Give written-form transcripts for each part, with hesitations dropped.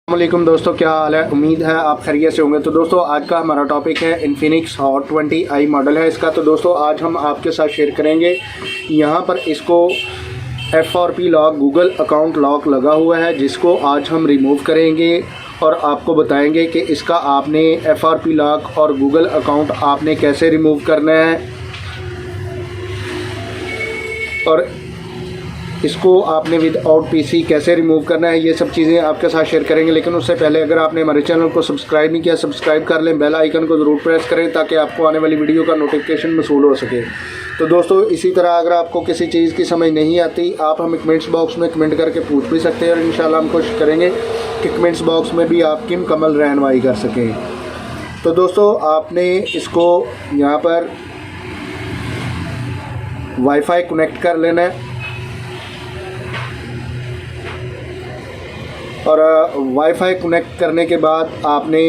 वालेकुम दोस्तों, क्या हाल है। उम्मीद है आप खैरियत से होंगे। तो दोस्तों आज का हमारा टॉपिक है इन्फिनिक्स हॉट 20i मॉडल है इसका। तो दोस्तों आज हम आपके साथ शेयर करेंगे। यहाँ पर इसको FRP lock, Google account lock लगा हुआ है, जिसको आज हम रिमूव करेंगे और आपको बताएंगे कि इसका आपने FRP लॉक और गूगल अकाउंट आपने कैसे रिमूव करना है और इसको आपने विदाउट PC कैसे रिमूव करना है। ये सब चीज़ें आपके साथ शेयर करेंगे। लेकिन उससे पहले अगर आपने हमारे चैनल को सब्सक्राइब नहीं किया, सब्सक्राइब कर लें, बेल आइकन को ज़रूर प्रेस करें ताकि आपको आने वाली वीडियो का नोटिफिकेशन मसूल हो सके। तो दोस्तों इसी तरह अगर आपको किसी चीज़ की समझ नहीं आती, आप हमें कमेंट्स बॉक्स में कमेंट करके पूछ भी सकते हैं और इंशाल्लाह हम कोशिश करेंगे कि कमेंट्स बॉक्स में भी आपकी मुकम्मल रहनुमाई कर सकें। तो दोस्तों आपने इसको यहाँ पर वाईफाई कनेक्ट कर लेना है और वाईफाई कनेक्ट करने के बाद आपने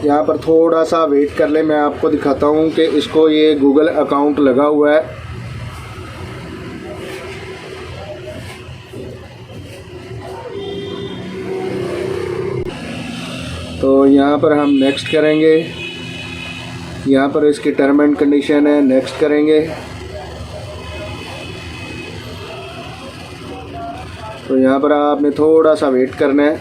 यहाँ पर थोड़ा सा वेट कर ले। मैं आपको दिखाता हूँ कि इसको ये गूगल अकाउंट लगा हुआ है। तो यहाँ पर हम नेक्स्ट करेंगे। यहाँ पर इसकी टर्म एंड कंडीशन है, नेक्स्ट करेंगे। तो यहाँ पर आपने थोड़ा सा वेट करना है।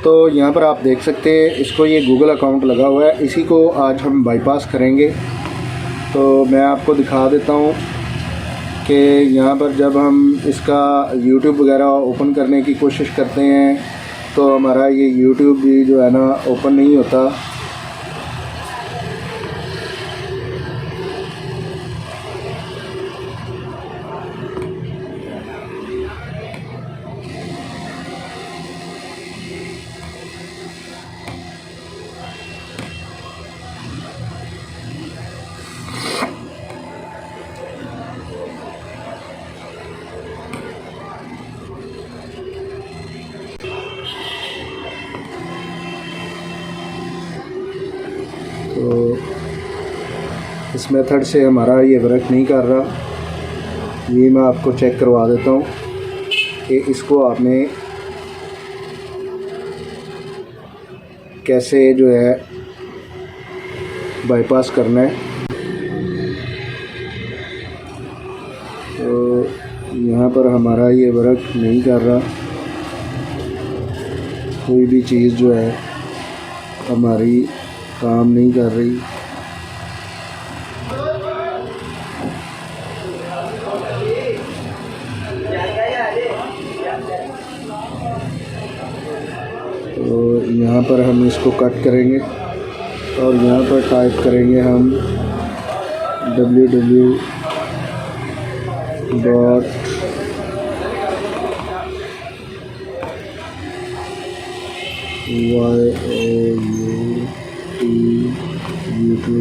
तो यहाँ पर आप देख सकते हैं इसको ये गूगल अकाउंट लगा हुआ है, इसी को आज हम बाईपास करेंगे। तो मैं आपको दिखा देता हूँ कि यहाँ पर जब हम इसका YouTube वगैरह ओपन करने की कोशिश करते हैं तो हमारा ये YouTube भी जो है ना ओपन नहीं होता। तो इस मेथड से हमारा ये वर्क नहीं कर रहा। ये मैं आपको चेक करवा देता हूँ कि इसको आपने कैसे जो है बाईपास करना है। तो यहाँ पर हमारा ये वर्क नहीं कर रहा, कोई भी चीज़ जो है हमारी काम नहीं कर रही। तो यहाँ पर हम इसको कट करेंगे और यहाँ पर टाइप करेंगे हम www youtube.co.com।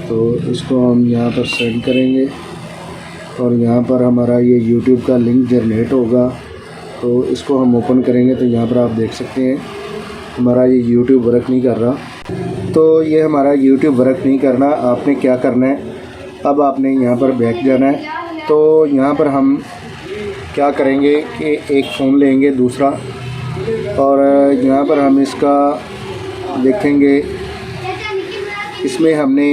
तो इसको हम यहाँ पर सेंड करेंगे और यहाँ पर हमारा ये YouTube का लिंक जनरेट होगा। तो इसको हम ओपन करेंगे तो यहाँ पर आप देख सकते हैं हमारा ये YouTube वर्क नहीं कर रहा। तो ये हमारा YouTube वर्क नहीं करना। आपने क्या करना है, अब आपने यहाँ पर बैक जाना है। तो यहाँ पर हम क्या करेंगे कि एक फ़ोन लेंगे दूसरा और यहाँ पर हम इसका देखेंगे। इसमें हमने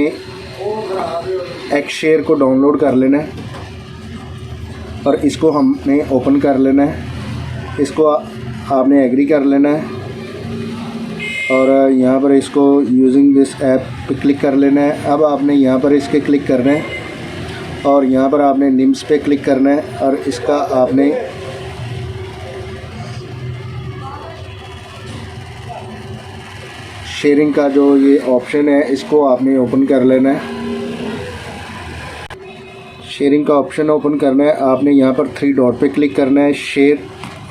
XShare को डाउनलोड कर लेना है और इसको हमने ओपन कर लेना है। इसको आपने एग्री कर लेना है और यहाँ पर इसको यूजिंग दिस ऐप पे क्लिक कर लेना है। अब आपने यहाँ पर इसके क्लिक करना है और यहाँ पर आपने निम्स पे क्लिक करना है और इसका आपने शेयरिंग का जो ये ऑप्शन है इसको आपने ओपन कर लेना है। शेयरिंग का ऑप्शन ओपन करना है। आपने यहाँ पर 3 डॉट पे क्लिक करना है, शेयर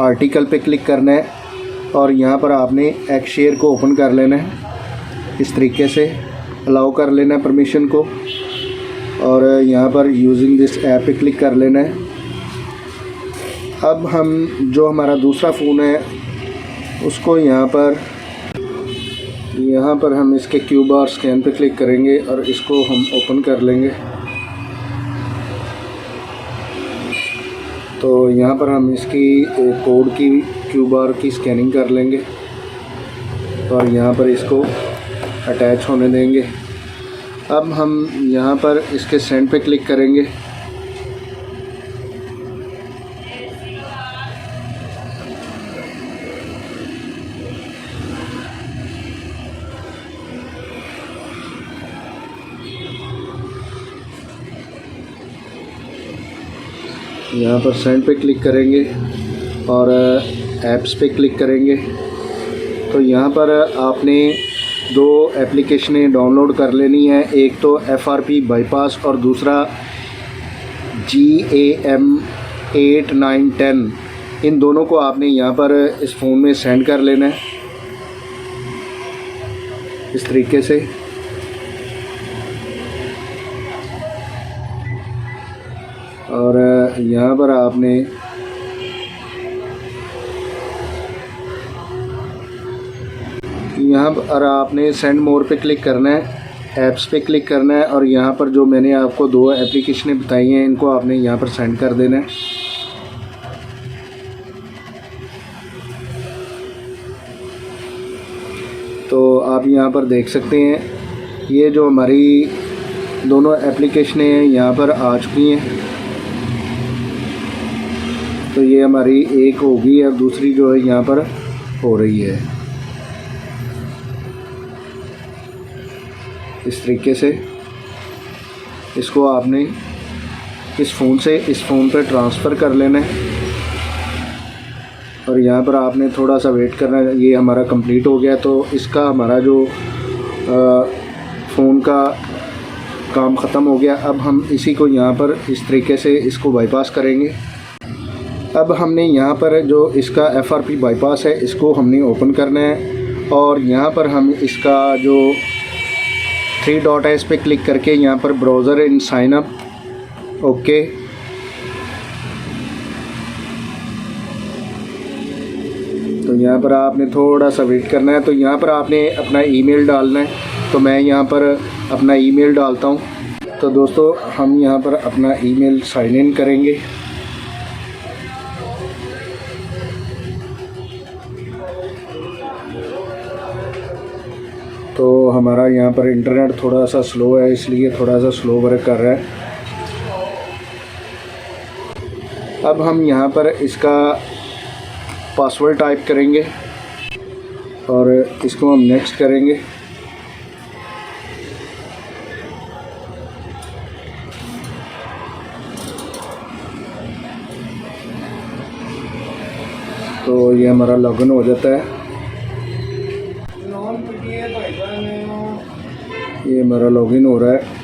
आर्टिकल पे क्लिक करना है और यहाँ पर आपने XShare को ओपन कर लेना है। इस तरीके से अलाउ कर लेना है परमिशन को और यहाँ पर यूजिंग दिस ऐप पे क्लिक कर लेना है। अब हम जो हमारा दूसरा फ़ोन है उसको यहाँ पर हम इसके क्यू बार स्कैन पे क्लिक करेंगे और इसको हम ओपन कर लेंगे। तो यहाँ पर हम इसकी कोड की क्यू बार की स्कैनिंग कर लेंगे और यहाँ पर इसको अटैच होने देंगे। अब हम यहाँ पर इसके सेंड पे क्लिक करेंगे। यहाँ पर सेंड पे क्लिक करेंगे और ऐप्स पे क्लिक करेंगे। तो यहाँ पर आपने दो एप्लीकेशनें डाउनलोड कर लेनी है, एक तो FRP बाईपास और दूसरा GAM 8, 9, 10। इन दोनों को आपने यहाँ पर इस फ़ोन में सेंड कर लेना है इस तरीके से। और यहाँ पर आपने सेंड मोर पे क्लिक करना है, ऐप्स पे क्लिक करना है और यहाँ पर जो मैंने आपको दो एप्लीकेशनें बताई हैं इनको आपने यहाँ पर सेंड कर देना है। तो आप यहाँ पर देख सकते हैं ये जो हमारी दोनों एप्लीकेशनें हैं यहाँ पर आ चुकी हैं। तो ये हमारी एक होगी और दूसरी जो है यहाँ पर हो रही है। इस तरीके से इसको आपने इस फ़ोन से इस फ़ोन पर ट्रांसफ़र कर लेना है और यहाँ पर आपने थोड़ा सा वेट करना है। ये हमारा कंप्लीट हो गया तो इसका हमारा जो फ़ोन का काम ख़त्म हो गया। अब हम इसी को यहाँ पर इस तरीके से इसको बाईपास करेंगे। अब हमने यहाँ पर जो इसका FRP बाईपास है इसको हमने ओपन करना है और यहाँ पर हम इसका जो 3 डॉट है इस पर क्लिक करके यहाँ पर ब्राउज़र इन साइन अप ओके। तो यहाँ पर आपने थोड़ा सा वेट करना है। तो यहाँ पर आपने अपना ईमेल डालना है। तो मैं यहाँ पर अपना ईमेल डालता हूँ। तो दोस्तों हम यहाँ पर अपना ईमेल साइन इन करेंगे। तो हमारा यहाँ पर इंटरनेट थोड़ा सा स्लो है इसलिए थोड़ा सा स्लो वर्क कर रहा है। अब हम यहाँ पर इसका पासवर्ड टाइप करेंगे और इसको हम नेक्स्ट करेंगे। तो ये हमारा लॉगिन हो जाता है। ये हमारा लॉगिन हो रहा है।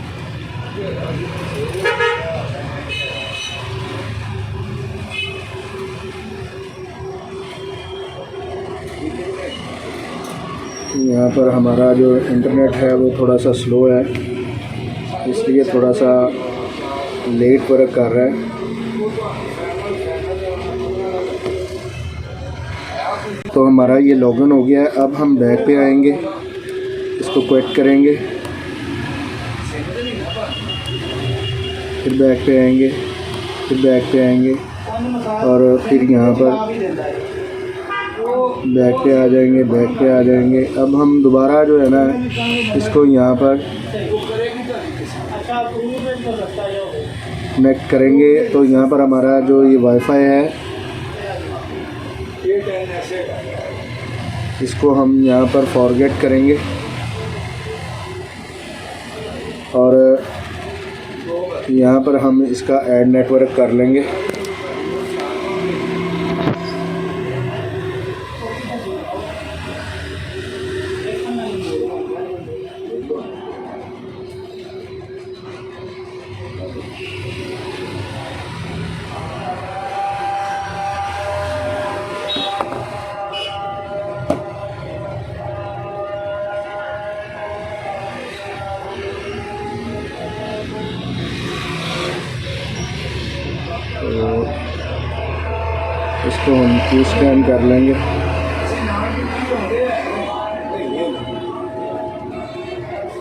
यहाँ पर हमारा जो इंटरनेट है वो थोड़ा सा स्लो है इसलिए थोड़ा सा लेट वर्क कर रहा है। तो हमारा ये लॉगिन हो गया है। अब हम बैक पे आएंगे, इसको क्विट करेंगे, फिर बैक पे आएंगे, फिर बैक पे आएंगे और फिर यहाँ पर बैक पे आ जाएंगे, बैक पे आ जाएंगे। अब हम दोबारा जो है ना इसको यहाँ पर कनेक्ट करेंगे। तो यहाँ पर हमारा जो ये वाईफाई है इसको हम यहाँ पर फॉरगेट करेंगे और यहाँ पर हम इसका ऐड नेटवर्क कर लेंगे। तो इसको हम क्यू स्कैन कर लेंगे।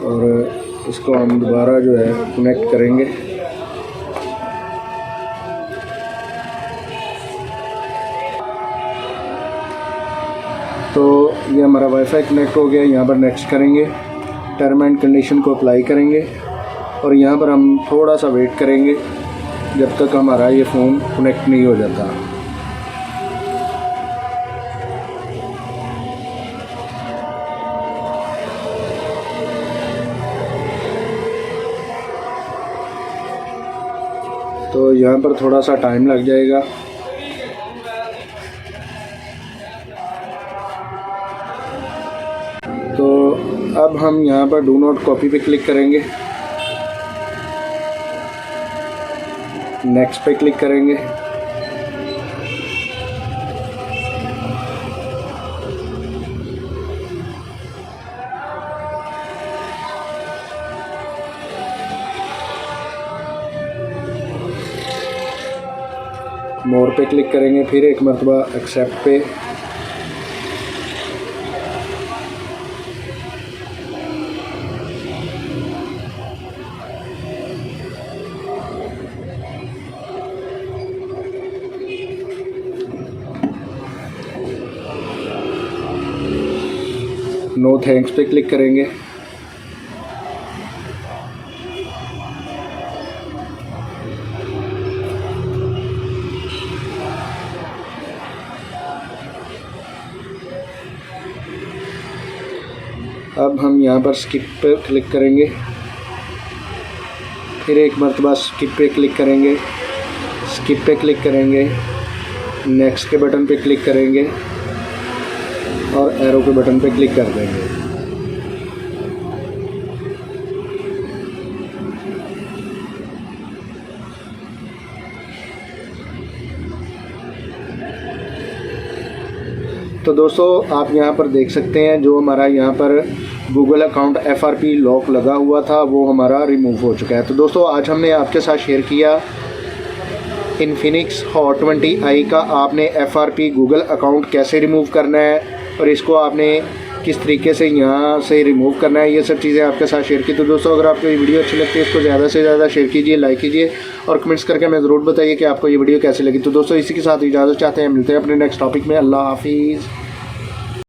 और इसको हम दोबारा जो है कनेक्ट करेंगे। तो ये हमारा वाईफाई कनेक्ट हो गया। यहाँ पर नेक्स्ट करेंगे, टर्म एंड कंडीशन को अप्लाई करेंगे और यहाँ पर हम थोड़ा सा वेट करेंगे जब तक हमारा ये फ़ोन कनेक्ट नहीं हो जाता। तो यहाँ पर थोड़ा सा टाइम लग जाएगा। तो अब हम यहाँ पर डू नॉट कॉपी पे क्लिक करेंगे, नेक्स्ट पे क्लिक करेंगे। मोर पे क्लिक करेंगे, फिर एक मरतबा एक्सेप्ट पे। नो थैंक्स पे क्लिक करेंगे। अब हम यहाँ पर स्किप पे क्लिक करेंगे, फिर एक मरतबा स्किप पे क्लिक करेंगे, स्किप पे क्लिक करेंगे, नेक्स्ट के बटन पे क्लिक करेंगे और एरो के बटन पे क्लिक कर देंगे। तो दोस्तों आप यहाँ पर देख सकते हैं जो हमारा यहाँ पर गूगल अकाउंट FRP लॉक लगा हुआ था वो हमारा रिमूव हो चुका है। तो दोस्तों आज हमने आपके साथ शेयर किया इन्फिनिक्स हॉट 20i का आपने FRP गूगल अकाउंट कैसे रिमूव करना है और इसको आपने किस तरीके से यहाँ से रिमूव करना है, ये सब चीज़ें आपके साथ शेयर की। तो दोस्तों अगर आपको ये वीडियो अच्छी लगती है इसको ज़्यादा से ज़्यादा शेयर कीजिए, लाइक कीजिए और कमेंट्स करके हमें ज़रूर बताइए कि आपको ये वीडियो कैसी लगी। तो दोस्तों इसी के साथ इजाज़त चाहते हैं, मिलते हैं अपने नेक्स्ट टॉपिक में। अल्लाह हाफिज़।